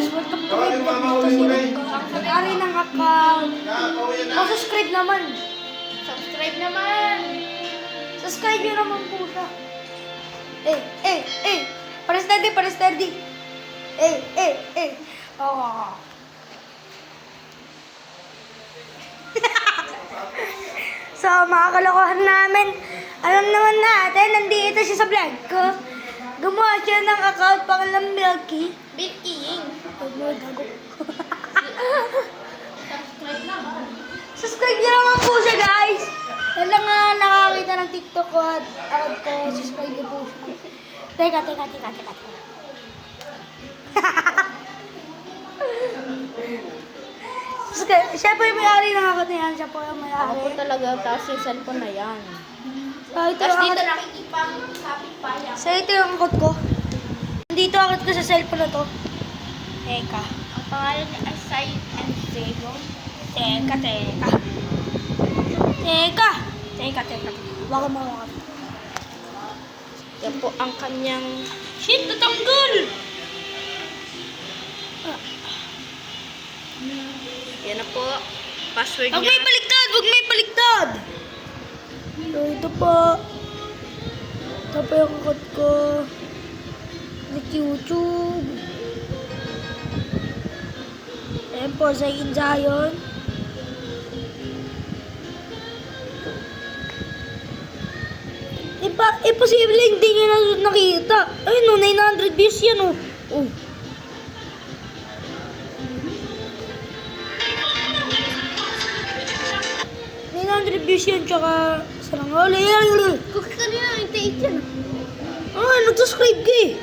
guys, welcome to my vlog. Ang ari ng account. Subscribe naman. Subscribe nyo naman po siya. Para steady. Oh. So, mga kalokohan namin, alam naman natin, nandito siya sa vlog ko. Gumawa siya ng account pangalang Milky. Milky. Gago. Subscribe niyo naman po siya, guys. Dahil nga nakakita ng TikTok ko at account ko, subscribe niyo po siya. Teka. Siya po yung may-ari ng account na yan. Siya po yung may-ari. Ako talaga, tapos yung cellphone na yan. Ito Tapos yung dito account. nakikipang sapit pa yan. So, ito yung account ko. Dito account ko sa cellphone na to. Teka. Ang pangalan ni Asay and Zero. Teka. Baka mawakot. Yan po ang kanyang... Shit, natanggal! Yan na po. Password Huwag niya. may baliktad! So, ito po. Ito po yung account ko. Like YouTube. Ayan po, sa Zion. Posible hindi nyo na nakita. Ayun no, 900 views yan oh. 900 views yan, tsaka sarang huli. Kung kanina, 98 yan. Nag-subscribe ka eh.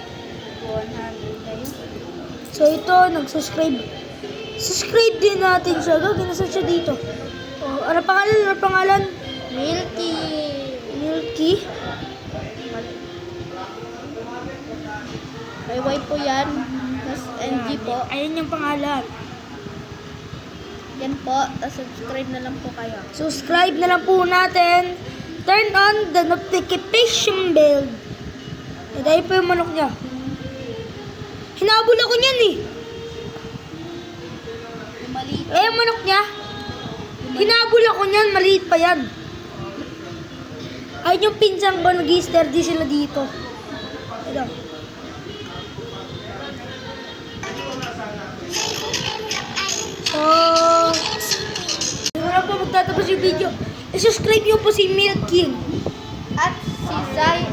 100 na yun. So ito, nag-subscribe. Subscribe din natin siya. Gagawin na siya dito. Oh, ano pangalan? Milky. Milky. May Y po yan. Tapos NG po. Ayan yung pangalan. Yan po. Tapos subscribe na lang po kayo. Subscribe na lang po natin. Turn on the notification bell. Dahil po yung manok niya. Hinabol ako niyan eh. Maliit. Yung manok niya. Hinabol ako niyan. Maliit pa yan. Ayun yung pinsang ko. Nag-i-stir di sila dito. Ito. So, wala po magtatapos yung video. I-subscribe niyo po si Milky. At si Zay